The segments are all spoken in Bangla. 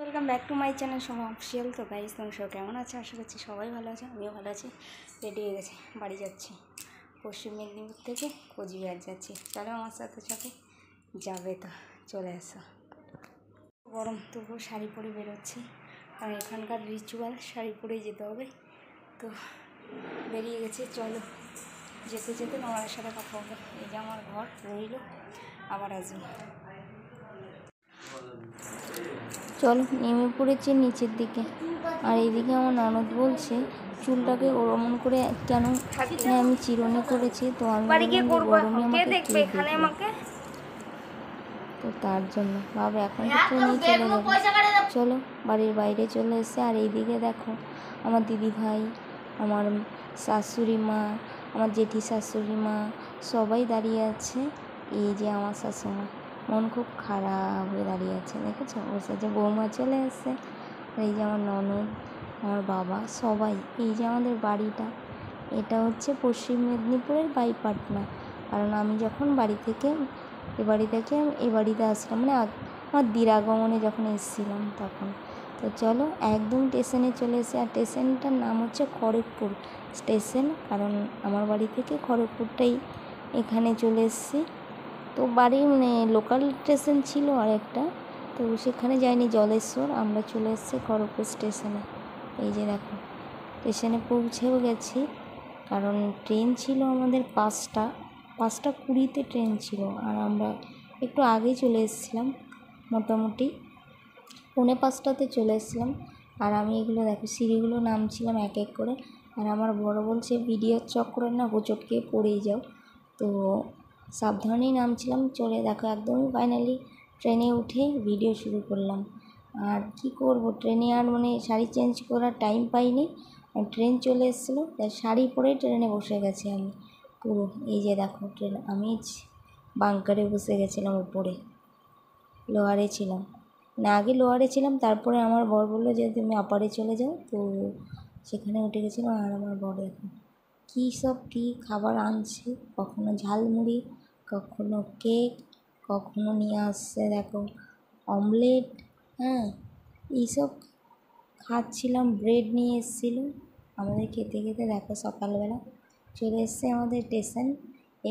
Welcome back to my channel Soma official. তো গাইস তোমরা সব কেমন আছে? আশা করছি সবাই ভালো আছে, আমিও ভালো আছি। রেডি হয়ে গেছে, বাড়ি যাচ্ছি। পশ্চিম মেদিনীপুর থেকে কোচবিহার যাচ্ছি। চলো আমার সাথে সাথে যাবে, তো চলে আসো। গরম তবুও শাড়ি পরে বেরোচ্ছি, কারণ এখানকার রিচুয়াল শাড়ি পরেই যেতে হবে। তো বেরিয়ে গেছি, চলো যেতে যেতে তোমাদের সাথে কথা হবে। এই যে আমার ঘর রইল, আবার আসবো। চলো নেমে পড়েছি নিচের দিকে। আর এইদিকে আমার ননদ বলছে চুলটাকে ওরমন করে কেন আমি চিরুনি করেছি। তো আমি আমাকে তো তার জন্য ভাবে এখন তো নিয়ে চলে যাবো। চলো বাড়ির বাইরে চলে এসে, আর এইদিকে দেখো আমার দিদি ভাই, আমার শাশুড়ি মা, আমার জেঠি শাশুড়ি মা সবাই দাঁড়িয়ে আছে। এই যে আমার শাশুড়ি মন খুব খারাপ হয়ে দাঁড়িয়ে আছে, দেখেছো? বসে যে বৌমা চলে এসছে। এই যে আমার ননদ, আমার বাবা, সবাই। এই যে আমাদের বাড়িটা, এটা হচ্ছে পশ্চিম মেদিনীপুরের বাইপাটনা। কারণ আমি যখন বাড়ি থেকে এ বাড়িতে আসলাম, মানে আমার দিরাগমনে যখন এসেছিলাম তখন। তো চলো একদম স্টেশনে চলে এসে, আর স্টেশনটার নাম হচ্ছে খড়গপুর স্টেশন। কারণ আমার বাড়ি থেকে খড়গপুরটাই এখানে চলে এসেছি। তো বাড়ির মানে লোকাল স্টেশন ছিল আর একটা, তো সেখানে যাইনি, জলেশ্বর। আমরা চলে এসেছি খড়গপুর স্টেশনে। এই যে দেখো স্টেশনে পৌঁছেও গেছি। কারণ ট্রেন ছিল আমাদের 5টা 20-তে ট্রেন ছিল, আর আমরা একটু আগেই চলে এসেছিলাম, মোটামুটি 4:45-তে চলে এসেছিলাম। আর আমি এগুলো দেখো সিঁড়িগুলো নামছিলাম এক এক করে। আর আমার বড় বলছে ভিডিওর চক্করে না হোঁচটকে পড়েই যাও, তো সাবধানেই নামছিলাম। চলে দেখো একদমই ফাইনালি ট্রেনে উঠে ভিডিও শুরু করলাম। আর কি করব, ট্রেনে আর মানে শাড়ি চেঞ্জ করার টাইম পাইনি। ট্রেন চলে এসেছিলো, শাড়ি পরেই ট্রেনে বসে গেছি আমি পুরো। এই যে দেখো ট্রেন, আমি বাঙ্কারে বসে গেছিলাম, উপরে লোয়ারে ছিলাম না, আগে লোয়ারে ছিলাম, তারপরে আমার বর বললো যে তুমি আপারে চলে যাও, তো সেখানে উঠে গেছিলাম। আর আমার বর এখন কী খাবার আনছে, কখনো ঝালমুড়ি, কখনো কেক, কখনো নিয়ে আসছে দেখো অমলেট, হ্যাঁ এইসব খাচ্ছিলাম। ব্রেড নিয়ে এসেছিলো আমাদের খেতে খেতে দেখো সকালবেলা চলে এসছে আমাদের স্টেশন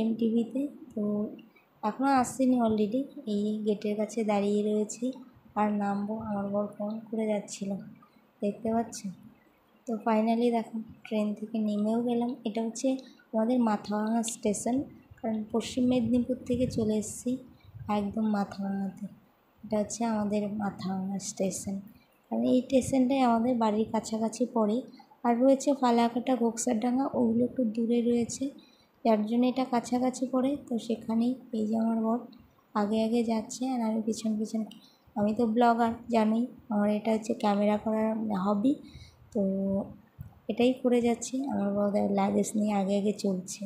এমটিভিতে। তো এখনও আসছেনি, অলরেডি এই গেটের কাছে দাঁড়িয়ে রয়েছি আর নামবো। আমার বর ফোন করে যাচ্ছিলো, দেখতে পাচ্ছি। তো ফাইনালি দেখো ট্রেন থেকে নেমেও গেলাম। এটা হচ্ছে আমাদের মাথাভাঙা স্টেশন, কারণ পশ্চিম মেদিনীপুর থেকে চলে এসেছি একদম মাথাভাঙাতে। এটা হচ্ছে আমাদের মাথাভাঙা স্টেশন, কারণ এই স্টেশনটাই আমাদের বাড়ির কাছাকাছি পড়ে। আর রয়েছে ফালাকাটা, ঘোকসারডাঙ্গা, ওগুলো একটু দূরে রয়েছে, যার জন্য এটা কাছাকাছি পড়ে। তো সেখানেই এই যে আমার বর আগে আগে যাচ্ছে, আর আমি পিছন পিছন। আমি তো ব্লগার জানোই, আমার এটা হচ্ছে ক্যামেরা করার হবি, তো এটাই করে যাচ্ছি। আমার বর লাগেজ নিয়ে আগে আগে চলছে।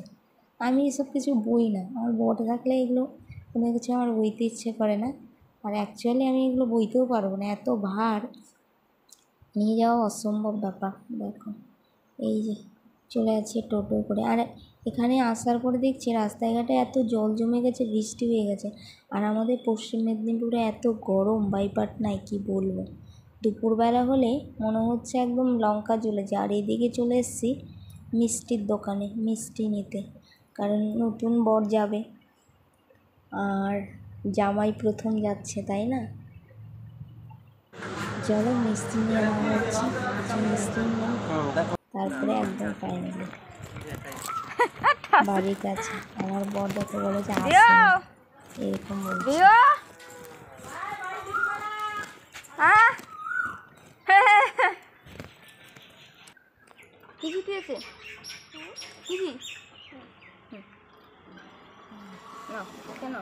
আমি এসব কিছু বই না, আমার বর থাকলে এগুলো কোনো কিছু আমার বইতে ইচ্ছে করে না। আর অ্যাকচুয়ালি আমি এগুলো বইতেও পারবো না, এত ভার নিয়ে যাওয়া অসম্ভব ব্যাপার। দেখো এই যে চলে যাচ্ছে টোটো করে। আর এখানে আসার পরে দেখছি রাস্তাঘাটে এত জল জমে গেছে, বৃষ্টি হয়ে গেছে। আর আমাদের পশ্চিম মেদিনীপুরে এত গরম বাইপাটনায় কি বলবো, দুপুরবেলা হলে মনে হচ্ছে একদম লঙ্কা জ্বলেছে। আর এদিকে চলে এসেছি মিষ্টির দোকানে মিষ্টি নিতে, কারণ নতুন বর যাবে আর জামাই প্রথম যাচ্ছে, তাই না? চলো মিষ্টি নিয়ে নেওয়া হচ্ছে, মিষ্টি নিয়ে তারপরে একদম ফাইনালি বাড়ির কাছে। আমার বর দেখে বলে যে আসে, এরকম বলছে। কেন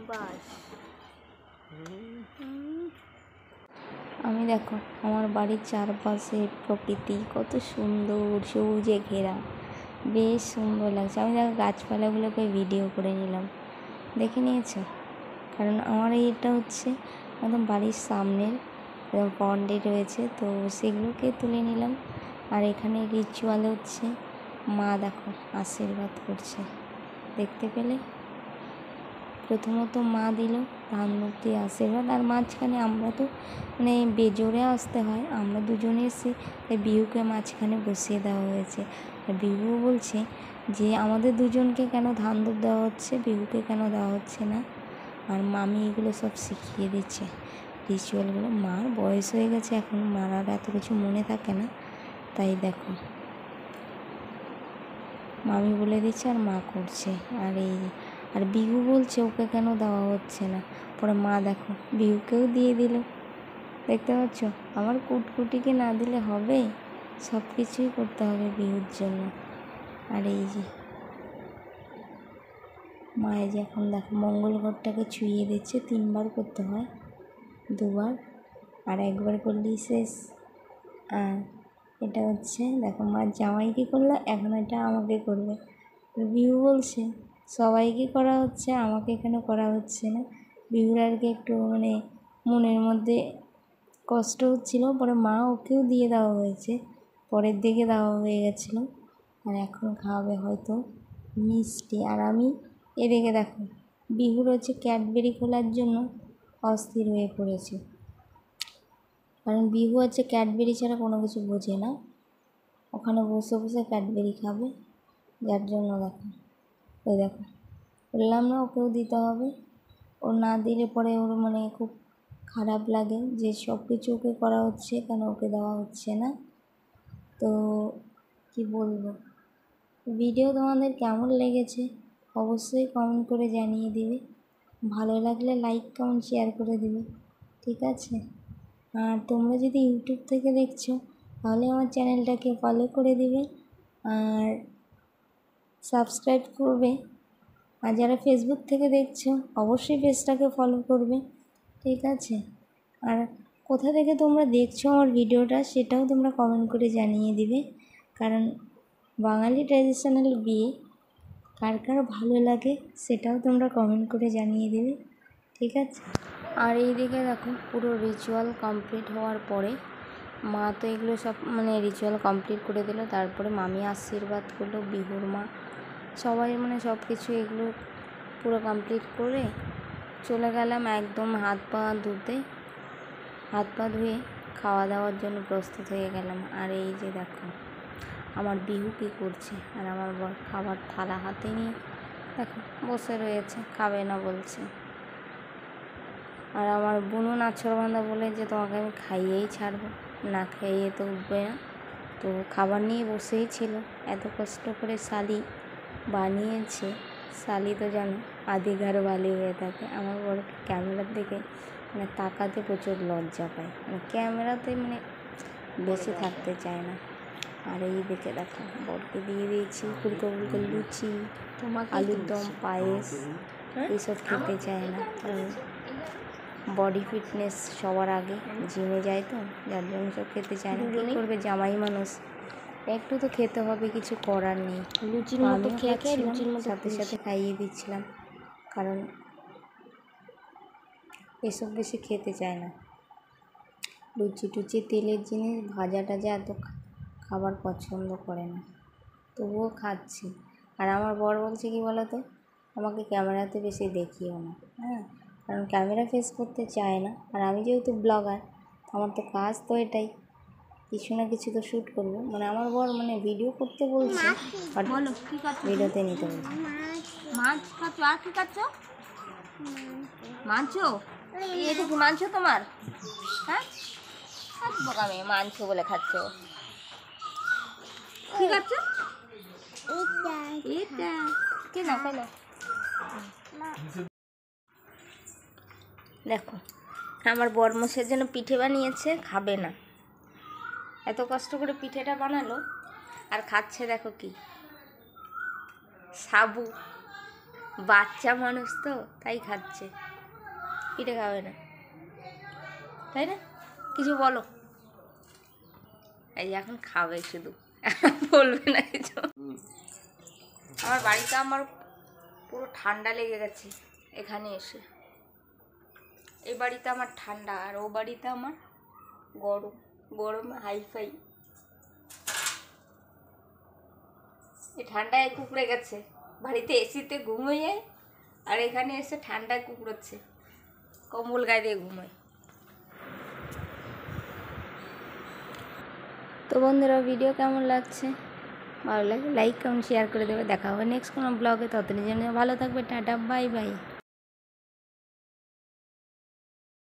বাস আমি দেখো আমার বাড়ির চারপাশে প্রকৃতি কত সুন্দর, সবুজে ঘেরা, বেশ সুন্দর লাগছে। আমি দেখো গাছপালাগুলোকে ভিডিও করে নিলাম, দেখে নিয়েছো? কারণ আমার এইটা হচ্ছে একদম বাড়ির সামনের পন্ডে রয়েছে, তো সেগুলোকে তুলে নিলাম। আর এখানে রিচুয়াল হচ্ছে, মা দেখো আশীর্বাদ করছে, দেখতে পেলে? প্রথমত মা দিল ধান মুক্তি আশীর্বাদ, আর মাঝখানে আমরা তো মানে বেজোরে আসতে হয়, আমরা দুজনে এসে তাই বিহুকে মাঝখানে বসিয়ে দেওয়া হয়েছে। আর বিহু বলছে যে আমাদের দুজনকে কেন ধান দুধ দেওয়া হচ্ছে, বিহুকে কেন দেওয়া হচ্ছে না। আর মামি এগুলো সব শিখিয়ে দিচ্ছে রিচুয়ালগুলো। মার বয়স হয়ে গেছে, এখন মার আর এত কিছু মনে থাকে না, তাই দেখো মামি বলে দিচ্ছে আর মা করছে। আর বিহু বলছে ওকে কেন দেওয়া হচ্ছে না, পরে মা দেখো বিহুকেও দিয়ে দিল। দেখতে পাচ্ছ, আমার কুটকুটিকে না দিলে হবে, সব কিছুই করতে হবে বিহুর জন্য। আর এই যে মায়ে যে এখন দেখো মঙ্গল ঘরটাকে ছুঁয়ে দিচ্ছে, 3বার করতে হয়, 2বার আর 1বার করলেই শেষ। এটা হচ্ছে দেখো মার জামাইকে করলো, এখন এটা আমাকে করবে। বিহু বলছে সবাইকে করা হচ্ছে, আমাকে কেন করা হচ্ছে না। বিহুর আর কি একটু মানে মনের মধ্যে কষ্ট হচ্ছিলো, পরে মা ওকেও দিয়ে দেওয়া হয়েছে, পরের দিকে দেওয়া হয়ে গেছিলো। আর এখন খাওয়াবে হয়তো মিষ্টি। আর আমি এদিকে দেখো বিহুর হচ্ছে ক্যাডবেরি খোলার জন্য অস্থির হয়ে পড়েছে, কারণ বিহু হচ্ছে ক্যাডবেরি ছাড়া কোনো কিছু বোঝে না। ওখানে বসে বসে ক্যাডবেরি খাবে, যার জন্য দেখো ওই দেখো বললাম না ওকেও দিতে হবে। ও না দিলে পরে ওর মানে খুব খারাপ লাগে যে সব কিছু ওকে করা হচ্ছে, কেন ওকে দেওয়া হচ্ছে না। তো কি বলবো, ভিডিও তোমাদের কেমন লেগেছে অবশ্যই কমেন্ট করে জানিয়ে দিবে, ভালো লাগলে লাইক কমেন্ট শেয়ার করে দিবে, ঠিক আছে। আর তোমরা যদি ইউটিউব থেকে দেখছো তাহলে আমার চ্যানেলটাকে ফলো করে দিবে আর সাবস্ক্রাইব করবে। আর যারা ফেসবুক থেকে দেখছো অবশ্যই পেজটাকে ফলো করবে, ঠিক আছে। আর কোথা থেকে তোমরা দেখছো আমার ভিডিওটা সেটাও তোমরা কমেন্ট করে জানিয়ে দিবে, কারণ বাঙালি ট্র্যাডিশনাল বিয়ে কার কার ভালো লাগে সেটাও তোমরা কমেন্ট করে জানিয়ে দেবে, ঠিক আছে। আর এইদিকে দেখো পুরো রিচুয়াল কমপ্লিট হওয়ার পরে মা তো এগুলো সব মানে রিচুয়াল কমপ্লিট করে দিল, তারপরে মামি আশীর্বাদ করলো, বিহুর মা সবাই মানে সব কিছু এগুলো পুরো কমপ্লিট করে চলে গেলাম একদম হাত পা ধুয়ে খাওয়া দাওয়ার জন্য প্রস্তুত হয়ে গেলাম। আর এই যে দেখো আমার বিহু কী করছে, আর আমার বর খাবার থালা হাতে নিয়ে দেখো বসে রয়েছে, খাবে না বলছে। আর আমার বুনু নাছোড়বান্ধা বলে যে তোমাকে আমি খাইয়েই ছাড়বো, না খাইয়ে তো উঠবে না। তো খাবার নিয়ে বসেই ছিল, এত কষ্ট করে শালি বানিয়েছে। শালি তো জানো আদিঘার বালি হয়ে থাকে। আমার বড় ক্যামেরার দিকে মানে তাকাতে প্রচুর লজ্জা পায়, মানে ক্যামেরাতে মানে বেশি থাকতে চায় না। আর এই দিকে দেখো বরকে দিয়ে দিয়েছি ফুলকো ফুলকো লুচি, আলুর দম, পায়েস, এইসব খেতে চায় না, কারণ বডি ফিটনেস সবার আগে, জিমে যায় তো যার জন্য সব খেতে চায় না। কী করবে জামাই মানুষ, একটু তো খেতে হবে, কিছু করার নেই। লুচির মতো খেয়ে লুচির মতো সাথে সাথে খাইয়ে দিচ্ছিলাম, কারণ এসব বেশি খেতে চায় না। লুচি টুচি তেলের জিনিস ভাজা টাজা এত খাবার পছন্দ করে না, তবুও খাচ্ছি। আর আমার বর বলছে কি বলো তো, আমাকে ক্যামেরাতে বেশি দেখিও না, কারণ ক্যামেরা ফেস করতে চায় না। আর আমি যেহেতু ব্লগার, আমার তো কাজ তো এটাই, কিছু না কিছু তো শ্যুট করবো। মানে আমার বর মানে ভিডিও করতে বলছে, বাট ভিডিওতে নিতে বলছে। মাছ খাচ্ছ? আর কি খাচ্ছ? মাংস? এটা কি মাংস তোমার? হ্যাঁ বোকামে মাংস বলে খাচ্ছ, কি খাচ্ছ? এটা কেন কেন দেখো আমার বরমশের জন্য পিঠে বানিয়েছে, খাবে না, এত কষ্ট করে পিঠেটা বানালো আর খাচ্ছে দেখো কি সাবু, বাচ্চা মানুষ তো তাই খাচ্ছে, পিঠে খাবে না, তাই না? কিছু বলো। এই এখন খাবে শুধু, বলবে না কিছু। আমার বাড়িতে আমার পুরো ঠান্ডা লেগে গেছে এখানে এসে। এই বাড়িতে আমার ঠান্ডা আর ও বাড়িতে আমার গরম, গরমে হাইফাই। এই ঠান্ডায় কুকড়ে গেছে, বাড়িতে এসিতে ঘুমিয়ে যায় আর এখানে এসে ঠান্ডায় কুকুরোচ্ছে, কম্বল গায়ে দিয়ে ঘুমায়। তো বন্ধুরা, ভিডিও কেমন লাগছে? ভালো লাগে লাইক কমেন্ট শেয়ার করে দেবে। দেখা হবে নেক্সট কোনো ব্লগে। ততদিনের জন্য ভালো থাকবে। Tata, bye bye.